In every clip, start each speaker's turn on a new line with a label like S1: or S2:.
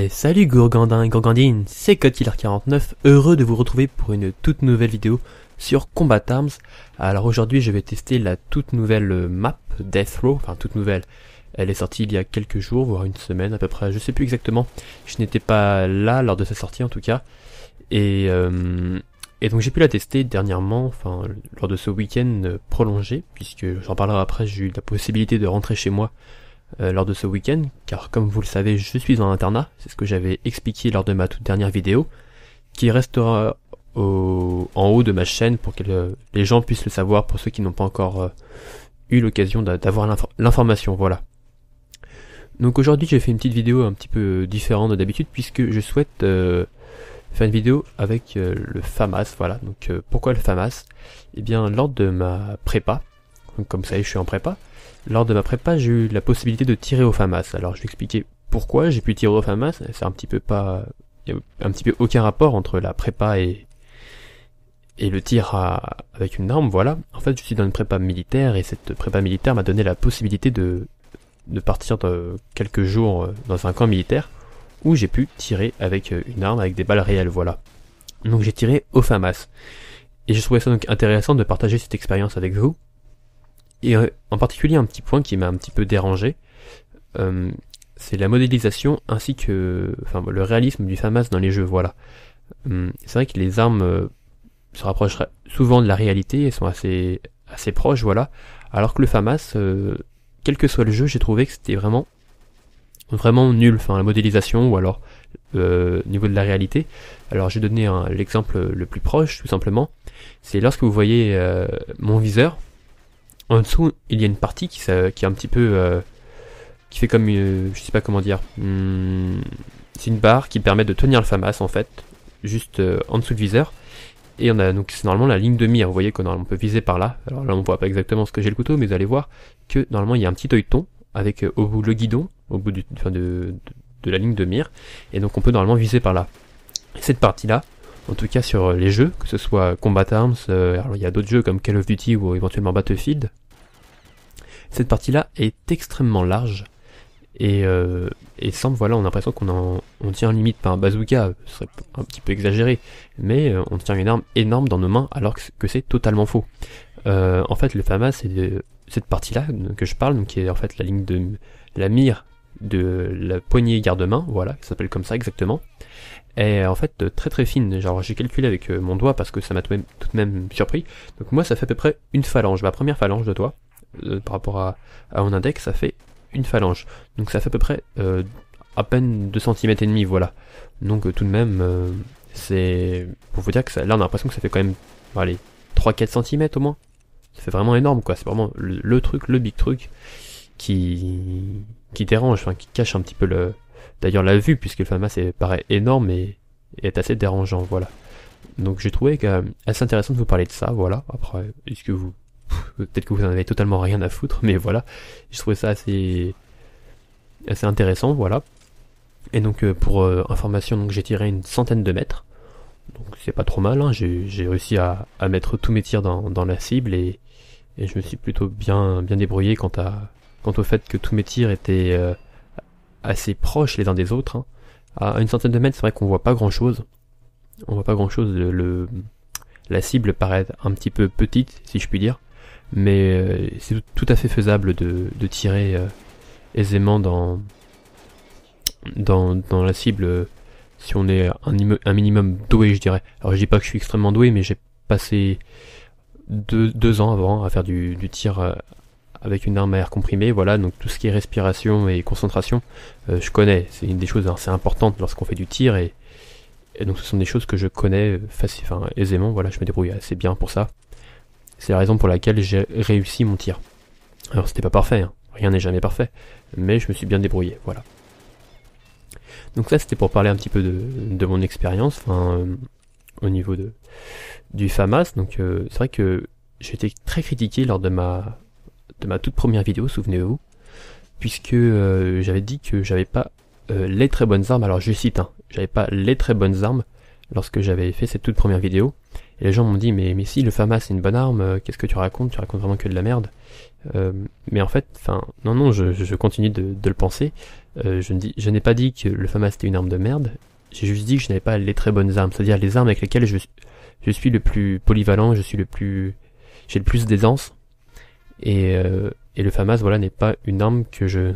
S1: Et salut Gourgandin et Gourgandine, c'est CodeKiller49, heureux de vous retrouver pour une toute nouvelle vidéo sur Combat Arms. Alors aujourd'hui je vais tester la toute nouvelle map Death Row, enfin toute nouvelle, elle est sortie il y a quelques jours, voire une semaine à peu près, je sais plus exactement, je n'étais pas là lors de sa sortie en tout cas, et donc j'ai pu la tester dernièrement, enfin lors de ce week-end prolongé, puisque j'en parlerai après, j'ai eu la possibilité de rentrer chez moi lors de ce week-end, car comme vous le savez, je suis en internat, c'est ce que j'avais expliqué lors de ma toute dernière vidéo, qui restera en haut de ma chaîne pour que les gens puissent le savoir, pour ceux qui n'ont pas encore eu l'occasion d'avoir l'information, voilà. Donc aujourd'hui j'ai fait une petite vidéo un petit peu différente de d'habitude, puisque je souhaite faire une vidéo avec le FAMAS, voilà. Donc pourquoi le FAMAS? Eh bien lors de ma prépa, donc comme vous savez je suis en prépa, lors de ma prépa, j'ai eu la possibilité de tirer au FAMAS. Alors je vais expliquer pourquoi j'ai pu tirer au FAMAS. C'est un petit peu pas, il y a un petit peu aucun rapport entre la prépa et le tir avec une arme. Voilà. En fait, je suis dans une prépa militaire et cette prépa militaire m'a donné la possibilité de partir quelques jours dans un camp militaire où j'ai pu tirer avec une arme avec des balles réelles. Voilà. Donc j'ai tiré au FAMAS et je trouvais ça donc intéressant de partager cette expérience avec vous. Et en particulier un petit point qui m'a un petit peu dérangé, c'est la modélisation ainsi que le réalisme du FAMAS dans les jeux, voilà. C'est vrai que les armes se rapprocheraient souvent de la réalité et sont assez proches, voilà. Alors que le FAMAS, quel que soit le jeu, j'ai trouvé que c'était vraiment nul, enfin la modélisation ou alors au niveau de la réalité. Alors j'ai donné l'exemple le plus proche, tout simplement. C'est lorsque vous voyez mon viseur. En dessous, il y a une partie qui est un petit peu, qui fait comme, je sais pas comment dire, c'est une barre qui permet de tenir le FAMAS en fait, juste en dessous du viseur. Et on a donc c'est normalement la ligne de mire. Vous voyez que normalement on peut viser par là. Alors là on voit pas exactement ce que j'ai le couteau, mais vous allez voir que normalement il y a un petit œilleton avec au bout le guidon, au bout de la ligne de mire, et donc on peut normalement viser par là. Et cette partie là, en tout cas sur les jeux, que ce soit Combat Arms, alors il y a d'autres jeux comme Call of Duty ou éventuellement Battlefield, cette partie-là est extrêmement large et semble, voilà, on a l'impression qu'on tient limite pas un bazooka, ce serait un petit peu exagéré, mais on tient une arme énorme dans nos mains alors que c'est totalement faux. En fait, le FAMAS, c'est cette partie-là que je parle, donc qui est en fait la ligne de la mire de la poignée garde-main, voilà, qui s'appelle comme ça exactement. Et en fait très très fine, genre j'ai calculé avec mon doigt parce que ça m'a tout de même surpris. Donc moi ça fait à peu près une phalange, ma première phalange de doigt, par rapport à mon index, ça fait une phalange. Donc ça fait à peu près à peine 2 cm et demi, voilà. Donc tout de même c'est pour vous dire que là on a l'impression que ça fait quand même, allez, 3-4 cm au moins. Ça fait vraiment énorme quoi, c'est vraiment le truc, le big truc qui dérange, enfin qui cache un petit peu d'ailleurs la vue, puisque le FAMAS paraît énorme et est assez dérangeant, voilà. Donc j'ai trouvé assez intéressant de vous parler de ça, voilà. Après, est-ce que peut-être que vous en avez totalement rien à foutre, mais voilà, je trouvais ça assez intéressant, voilà. Et donc pour information, donc j'ai tiré une centaine de mètres, donc c'est pas trop mal, hein. J'ai réussi à mettre tous mes tirs dans la cible et je me suis plutôt bien débrouillé quant au fait que tous mes tirs étaient assez proches les uns des autres, hein. À une centaine de mètres, c'est vrai qu'on voit pas grand chose. On voit pas grand chose. La cible paraît un petit peu petite, si je puis dire, mais c'est tout à fait faisable de tirer aisément dans la cible si on est un minimum doué, je dirais. Alors je dis pas que je suis extrêmement doué, mais j'ai passé deux ans avant à faire du tir avec une arme à air comprimé, voilà, donc tout ce qui est respiration et concentration, je connais, c'est une des choses assez importantes lorsqu'on fait du tir, et donc ce sont des choses que je connais aisément, voilà, je me débrouille assez bien pour ça. C'est la raison pour laquelle j'ai réussi mon tir. Alors c'était pas parfait, hein. Rien n'est jamais parfait, mais je me suis bien débrouillé, voilà. Donc ça c'était pour parler un petit peu de mon expérience, au niveau du FAMAS, donc c'est vrai que j'ai été très critiqué lors de ma toute première vidéo, souvenez-vous, puisque j'avais dit que j'avais pas les très bonnes armes. Alors je cite, hein, j'avais pas les très bonnes armes lorsque j'avais fait cette toute première vidéo, Et les gens m'ont dit mais si le FAMAS c'est une bonne arme, qu'est-ce que tu racontes vraiment que de la merde. Mais en fait, enfin non, je continue de le penser. Je n'ai pas dit que le FAMAS c'était une arme de merde, j'ai juste dit que je n'avais pas les très bonnes armes, c'est-à-dire les armes avec lesquelles je suis le plus polyvalent, j'ai le plus d'aisance, et le FAMAS voilà n'est pas une arme que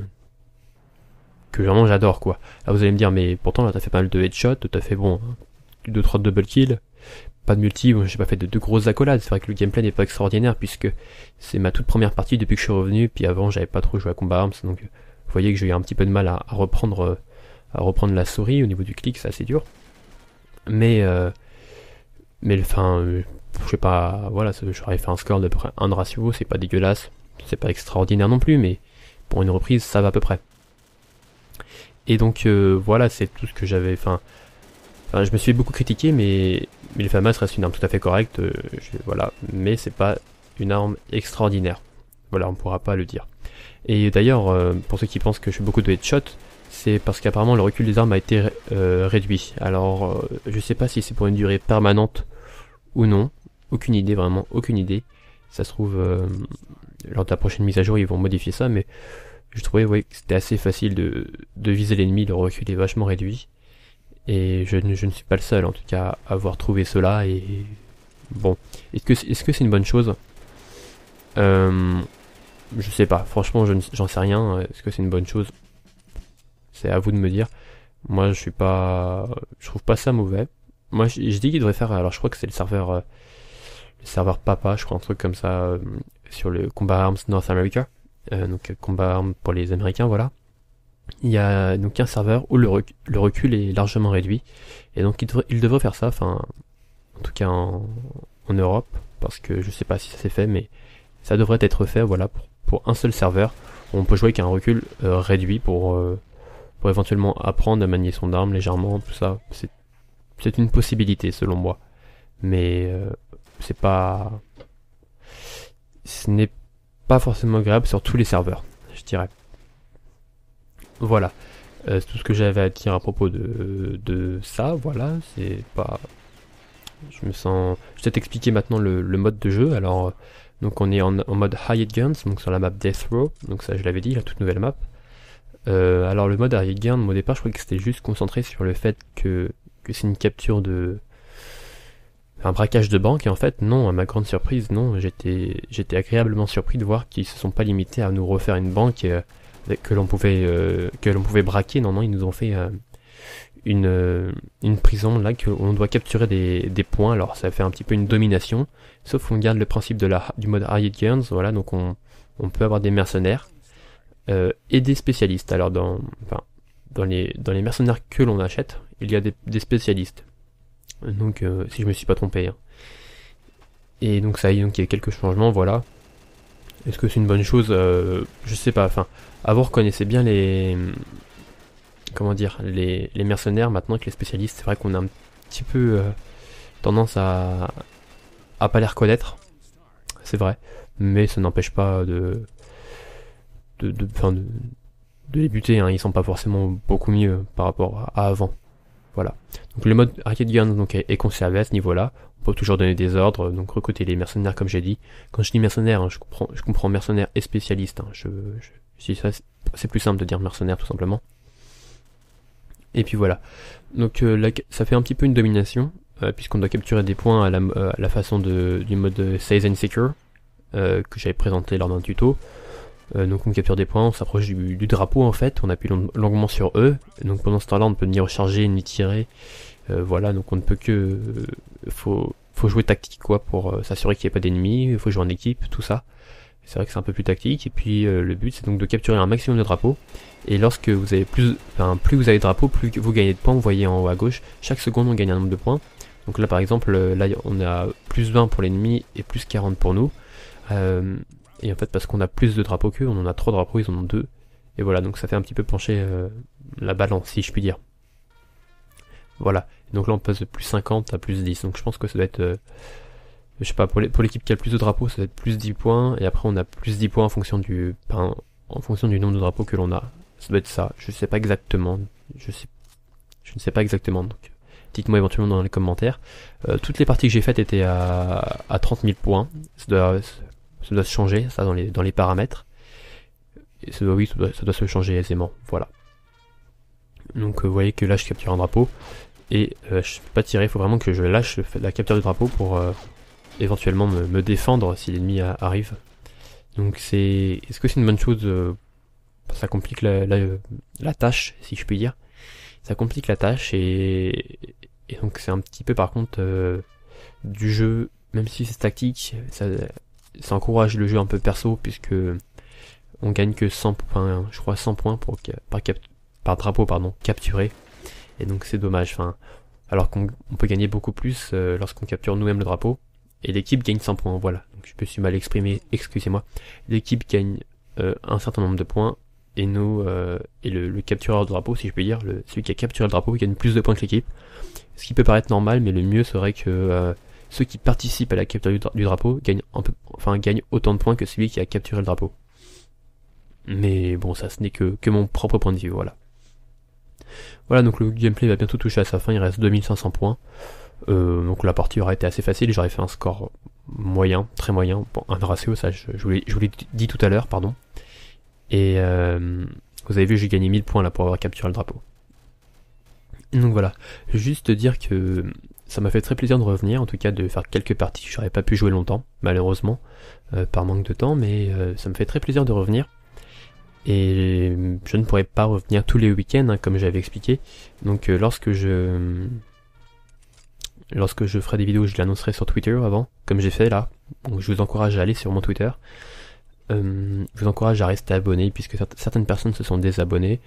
S1: vraiment j'adore quoi. Là vous allez me dire mais pourtant là t'as fait pas mal de headshots, t'as fait bon 2-3 double kills, pas de multi, bon, j'ai pas fait de grosses accolades, c'est vrai que le gameplay n'est pas extraordinaire puisque c'est ma toute première partie depuis que je suis revenu, puis avant j'avais pas trop joué à Combat Arms, donc vous voyez que j'ai eu un petit peu de mal à reprendre la souris au niveau du clic, c'est assez dur. Mais enfin, je sais pas, voilà, j'aurais fait un score d'à peu près 1 de ratio, c'est pas dégueulasse, c'est pas extraordinaire non plus, mais pour une reprise ça va à peu près. Et donc voilà, c'est tout ce que j'avais, enfin je me suis beaucoup critiqué, mais le FAMAS reste une arme tout à fait correcte, voilà, mais c'est pas une arme extraordinaire. Voilà, on pourra pas le dire. Et d'ailleurs, pour ceux qui pensent que je fais beaucoup de headshots, c'est parce qu'apparemment le recul des armes a été réduit. Alors, je sais pas si c'est pour une durée permanente ou non, aucune idée, vraiment, aucune idée. Ça se trouve, lors de la prochaine mise à jour, ils vont modifier ça, mais je trouvais que c'était assez facile de viser l'ennemi, le recul est vachement réduit. Et je ne suis pas le seul en tout cas à avoir trouvé cela, et bon, est-ce que c'est une bonne chose? Je sais pas, franchement j'en sais rien, est-ce que c'est une bonne chose? C'est à vous de me dire. Moi je trouve pas ça mauvais. Moi je dis qu'il devrait faire, alors je crois que c'est le serveur papa, je crois un truc comme ça, sur le Combat Arms North America, donc Combat Arms pour les Américains, voilà. Il y a donc un serveur où le recul est largement réduit, et donc il devrait faire ça, enfin en tout cas en Europe, parce que je sais pas si ça s'est fait, mais ça devrait être fait, voilà, pour un seul serveur. On peut jouer avec un recul réduit pour éventuellement apprendre à manier son arme légèrement, tout ça. C'est une possibilité selon moi, mais ce n'est pas forcément agréable sur tous les serveurs, je dirais. Voilà, c'est tout ce que j'avais à dire à propos de ça, voilà, c'est pas... Je vais peut-être expliquer maintenant le mode de jeu. Alors, donc on est en mode Hired Guns, donc sur la map Death Row, donc ça je l'avais dit, la toute nouvelle map. Alors le mode Hired Guns, au départ je croyais que c'était juste concentré sur le fait que c'est une capture un braquage de banque, et en fait non, à ma grande surprise, non, j'étais agréablement surpris de voir qu'ils se sont pas limités à nous refaire une banque que l'on pouvait braquer. Non, ils nous ont fait une prison là où on doit capturer des points. Alors ça fait un petit peu une domination, sauf qu'on garde le principe du mode Hired Guns, voilà, donc on peut avoir des mercenaires et des spécialistes. Alors dans les mercenaires que l'on achète, il y a des spécialistes. Donc si je me suis pas trompé, hein. Et donc ça, donc il y a quelques changements, voilà. Est-ce que c'est une bonne chose? Je sais pas, enfin, vous reconnaissez bien les mercenaires maintenant que les spécialistes. C'est vrai qu'on a un petit peu tendance à pas les reconnaître, c'est vrai, mais ça n'empêche pas de les buter, hein. Ils sont pas forcément beaucoup mieux par rapport à avant. Voilà. Donc le mode Arcade Guns donc est conservé à ce niveau-là. On peut toujours donner des ordres, donc recruter les mercenaires comme j'ai dit. Quand je dis mercenaires, hein, je comprends mercenaires et spécialistes, hein. Si ça, c'est plus simple de dire mercenaires tout simplement. Et puis voilà. Donc ça fait un petit peu une domination, puisqu'on doit capturer des points à la façon du mode Seize and Secure, que j'avais présenté lors d'un tuto. Donc on capture des points, on s'approche du drapeau en fait, on appuie longuement sur E, donc pendant ce temps là on peut ni recharger ni tirer, voilà, donc on ne peut que... faut jouer tactique quoi, pour s'assurer qu'il n'y ait pas d'ennemis, il faut jouer en équipe, tout ça. C'est vrai que c'est un peu plus tactique, et puis le but c'est donc de capturer un maximum de drapeaux, et lorsque vous avez plus vous avez de drapeaux, plus vous gagnez de points. Vous voyez en haut à gauche, chaque seconde on gagne un nombre de points. Donc là par exemple, là on a plus 20 pour l'ennemi et plus 40 pour nous. Et en fait parce qu'on a plus de drapeaux qu'eux, on en a 3 drapeaux, ils en ont 2. Et voilà, donc ça fait un petit peu pencher la balance, si je puis dire. Voilà, donc là on passe de plus 50 à plus 10, donc je pense que ça doit être... je sais pas, pour l'équipe qui a le plus de drapeaux, ça doit être plus 10 points, et après on a plus 10 points en fonction du nombre de drapeaux que l'on a. Ça doit être ça, je sais pas exactement, je ne sais pas exactement, donc dites-moi éventuellement dans les commentaires. Toutes les parties que j'ai faites étaient à 30 000 points. Ça doit se changer, ça, dans les paramètres. Et ça doit se changer aisément, voilà. Donc vous voyez que là je capture un drapeau. Et je peux pas tirer, il faut vraiment que je lâche la capture du drapeau pour éventuellement me défendre si l'ennemi arrive. Donc est-ce que c'est une bonne chose? Ça complique la tâche, si je puis dire. Ça complique la tâche et donc c'est un petit peu par contre du jeu, même si c'est tactique, ça encourage le jeu un peu perso puisque on gagne que 100 points, je crois 100 points par drapeau capturé. Et donc c'est dommage, alors qu'on peut gagner beaucoup plus lorsqu'on capture nous-mêmes le drapeau. Et l'équipe gagne 100 points, voilà. Donc je me suis mal exprimé, excusez-moi. L'équipe gagne un certain nombre de points. Et nous, et le captureur de drapeau, si je peux dire, celui qui a capturé le drapeau, gagne plus de points que l'équipe. Ce qui peut paraître normal, mais le mieux serait que ceux qui participent à la capture du drapeau gagnent autant de points que celui qui a capturé le drapeau. Mais bon, ça ce n'est que mon propre point de vue, voilà. Voilà, donc le gameplay va bientôt toucher à sa fin, il reste 2500 points. Donc la partie aura été assez facile, j'aurais fait un score moyen, très moyen, bon, un ratio, ça je vous l'ai dit tout à l'heure, pardon. Et vous avez vu, j'ai gagné 1000 points là pour avoir capturé le drapeau. Donc voilà, juste dire que ça m'a fait très plaisir de revenir, en tout cas de faire quelques parties, j'aurais pas pu jouer longtemps, malheureusement, par manque de temps, mais ça me fait très plaisir de revenir. Et je ne pourrai pas revenir tous les week-ends, comme j'avais expliqué. Donc lorsque je ferai des vidéos, je l'annoncerai sur Twitter avant, comme j'ai fait là. Donc je vous encourage à aller sur mon Twitter. Je vous encourage à rester abonné, puisque certaines personnes se sont désabonnées.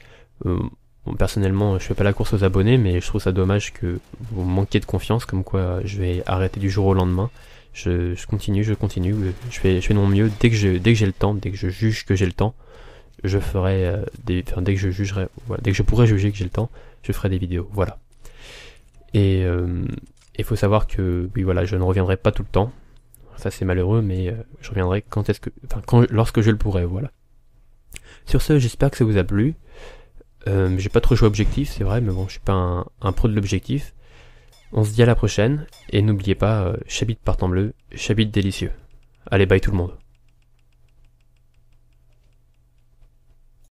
S1: Personnellement, je fais pas la course aux abonnés, mais je trouve ça dommage que vous manquiez de confiance, comme quoi je vais arrêter du jour au lendemain. Je continue, je fais de mon mieux dès que j'ai le temps, dès que je juge que j'ai le temps. Je ferai dès que je pourrai juger que j'ai le temps, je ferai des vidéos, voilà. Et il faut savoir que oui, voilà, je ne reviendrai pas tout le temps. Ça c'est malheureux, mais je reviendrai lorsque je le pourrai, voilà. Sur ce, j'espère que ça vous a plu. J'ai pas trop joué objectif, c'est vrai, mais bon, je suis pas un pro de l'objectif. On se dit à la prochaine, et n'oubliez pas, Chabit par temps bleu, Chabit délicieux. Allez, bye tout le monde.